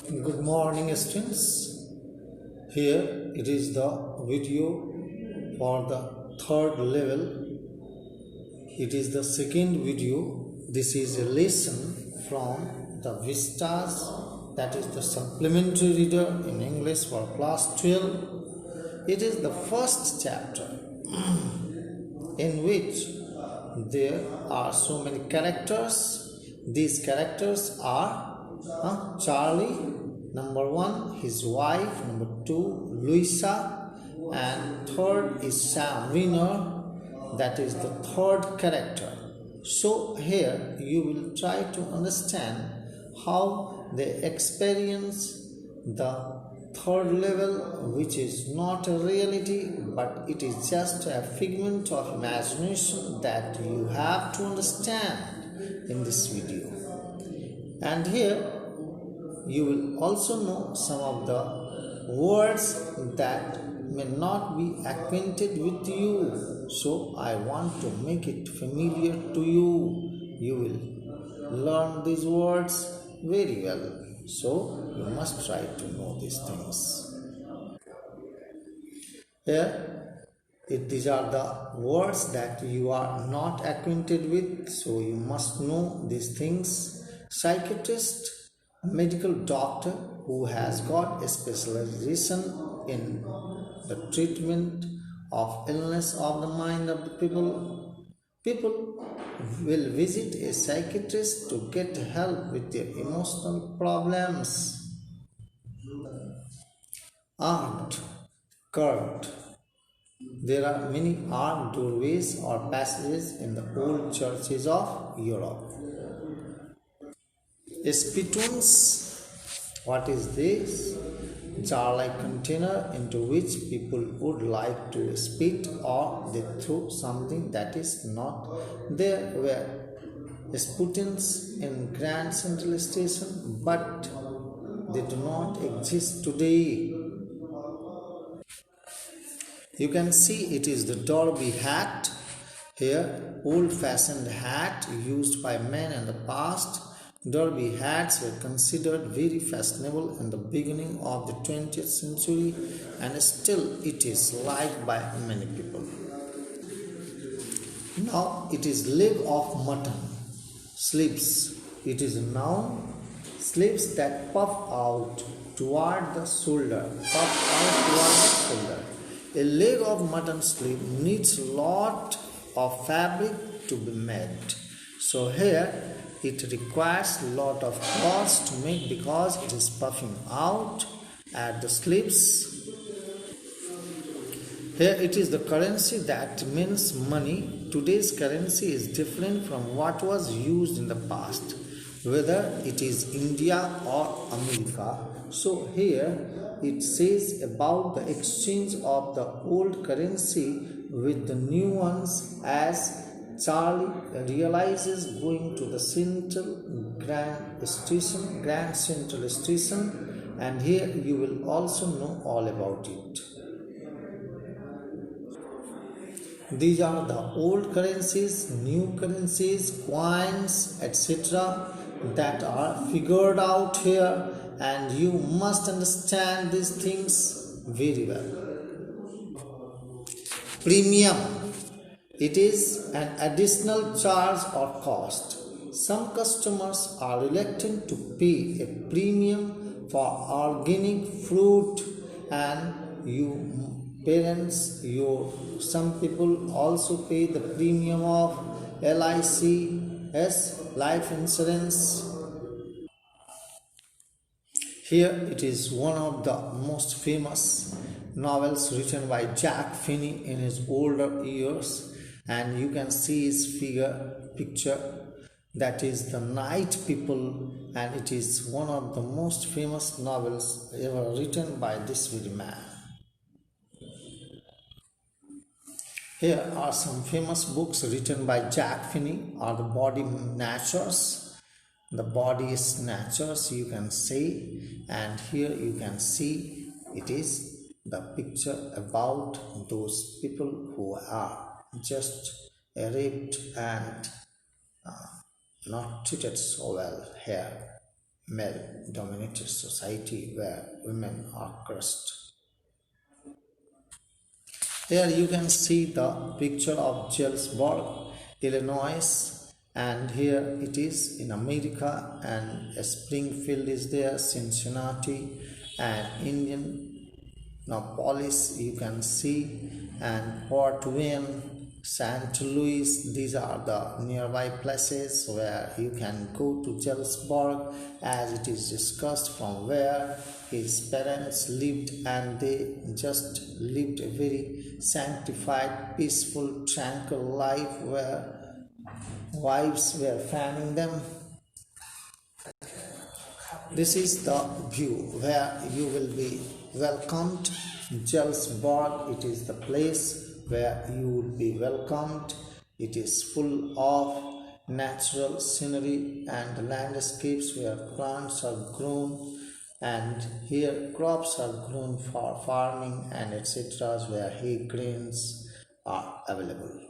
Good morning, students. Here it is the video for the third level. It is the second video. This is a lesson from the Vistas, that is the supplementary reader in English for class 12. It is the first chapter in which there are so many characters. These characters are Charlie, number 1, his wife, number 2, Luisa, and third is Sam Winner, that is the third character. So here you will try to understand how they experience the third level, which is not a reality but it is just a figment of imagination that you have to understand in this video. And here you will also know some of the words that may not be acquainted with you, so I want to make it familiar to you. You will learn these words very well, so you must try to know these things. Here these are the words that you are not acquainted with, so you must know these things. Psychiatrist, medical doctor who has got a specialization in the treatment of illness of the mind of the people. People will visit a psychiatrist to get help with their emotional problems. Armed, curved. There are many armed doorways or passages in the old churches of Europe. Spittoons, what is this? Jar-like container into which people would like to spit or they throw something that is not there. Were spittoons in Grand Central Station, but they do not exist today. You can see it is the derby hat. Here, old-fashioned hat used by men in the past. Derby hats were considered very fashionable in the beginning of the 20th century and still it is liked by many people. Now it is leg of mutton. Sleeves. It is a noun. Sleeves that puff out toward the shoulder. A leg of mutton sleeve needs a lot of fabric to be made. So here it requires a lot of cloth to make because it is puffing out at the sleeves. Here it is the currency that means money. Today's currency is different from what was used in the past, whether it is India or America. So here it says about the exchange of the old currency with the new ones as Charlie realizes going to the Grand Central Station, and here you will also know all about it. These are the old currencies, new currencies, coins, etc. that are figured out here, and you must understand these things very well. Premium. It is an additional charge or cost. Some customers are reluctant to pay a premium for organic fruit, and some people also pay the premium of LICS, life insurance. Here it is one of the most famous novels written by Jack Finney in his older years, and you can see his picture, that is the Night People, and it is one of the most famous novels ever written by this very man. Here are some famous books written by Jack Finney, are the Body Snatchers. The Body Snatchers, you can see, and here you can see it is the picture about those people who are just raped and not treated so well here. male-dominated society where women are crushed. Here you can see the picture of Jalesburg, Illinois, and here it is in America, and Springfield is there, Cincinnati, and Indianapolis you can see, and Fort Wayne, St. Louis. These are the nearby places where you can go to Jalesburg, as it is discussed from where his parents lived, and they just lived a very sanctified, peaceful, tranquil life where wives were fanning them. This is the view where you will be welcomed. Jalesburg, it is the place where you will be welcomed. It is full of natural scenery and landscapes where plants are grown, and here crops are grown for farming and etc., where hay grains are available.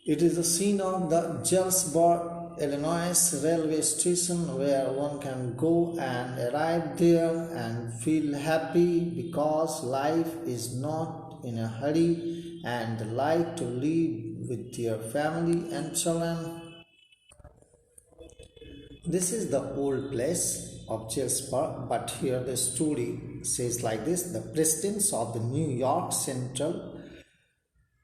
It is the scene of the Jalesburg, Illinois railway station, where one can go and arrive there and feel happy because life is not in a hurry and like to live with their family and children. This is the old place of Jalesburg, but here the story says like this: the presidents of the New York Central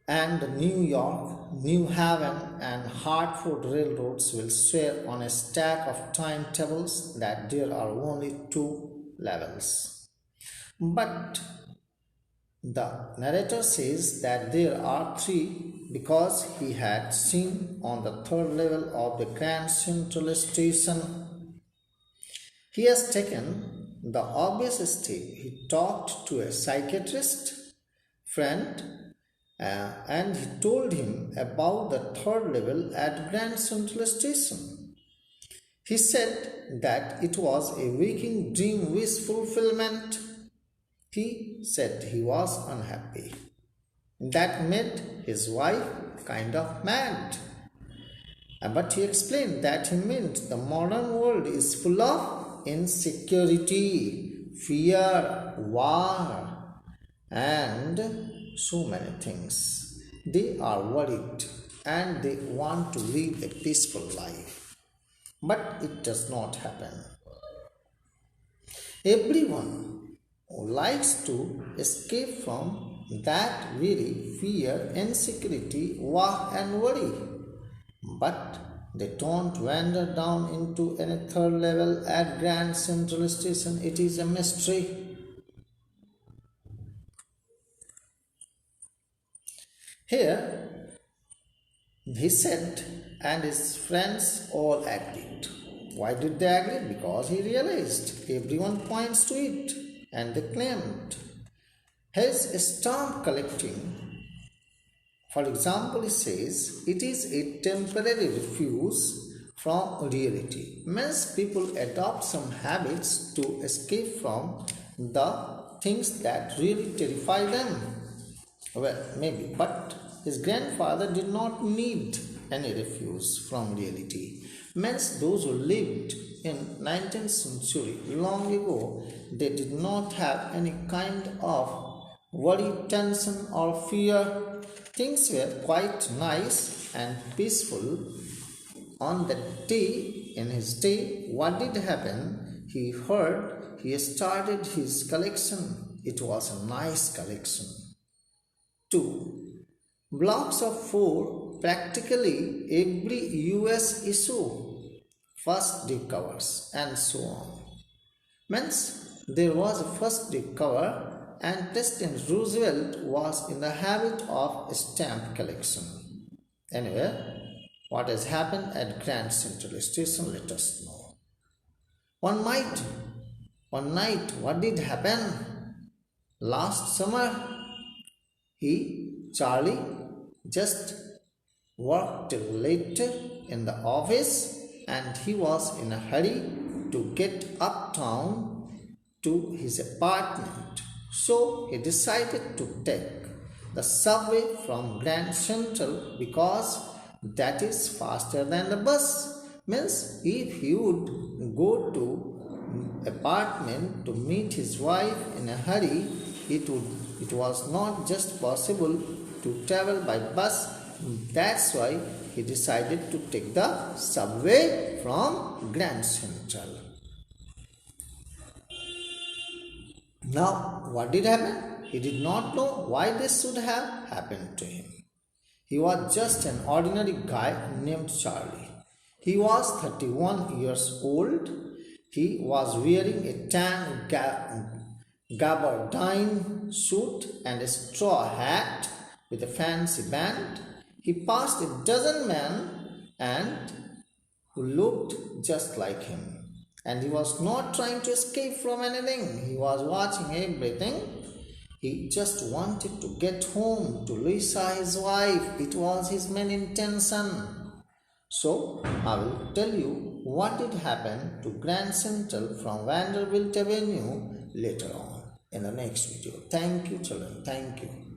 and New York, New Haven, and Hartford railroads will swear on a stack of timetables that there are only 2 levels. But the narrator says that there are 3 because he had seen on the 3rd level of the Grand Central Station. He has taken the obvious step. He talked to a psychiatrist friend and he told him about the 3rd level at Grand Central Station. He said that it was a waking dream wish fulfillment. He said he was unhappy. That made his wife kind of mad. But he explained that he meant the modern world is full of insecurity, fear, war, and so many things. They are worried and they want to live a peaceful life. But it does not happen. Everyone who likes to escape from that very fear, insecurity, war and worry. But they don't wander down into any 3rd level at Grand Central Station. It is a mystery. Here, he said, and his friends all agreed. Why did they agree? Because he realized everyone points to it, and they claimed his stamp collecting. For example, he says it is a temporary refuge from reality. Means people adopt some habits to escape from the things that really terrify them. Well, maybe, but his grandfather did not need any refuge from reality. Means those who lived in 19th century long ago, they did not have any kind of worry, tension or fear. Things were quite nice and peaceful. On that day, in his day, what did happen? He started his collection. It was a nice collection. 2. Blocks of 4, practically every US issue, first day covers, and so on. Means there was a first day cover, and President Roosevelt was in the habit of stamp collection. Anyway, what has happened at Grand Central Station, let us know. One night, what did happen? Last summer, Charlie, just worked till later in the office, and he was in a hurry to get uptown to his apartment. So he decided to take the subway from Grand Central because that is faster than the bus. Means if he would go to apartment to meet his wife in a hurry, it was not just possible to travel by bus. That's why he decided to take the subway from Grand Central. Now, what did happen? He did not know why this should have happened to him. He was just an ordinary guy named Charlie. He was 31 years old. He was wearing a tan gabardine suit and a straw hat with a fancy band. He passed a dozen men and who looked just like him. And he was not trying to escape from anything. He was watching everything. He just wanted to get home to Lisa, his wife. It was his main intention. So, I will tell you what did happen to Grand Central from Vanderbilt Avenue later on in the next video. Thank you, children. Thank you.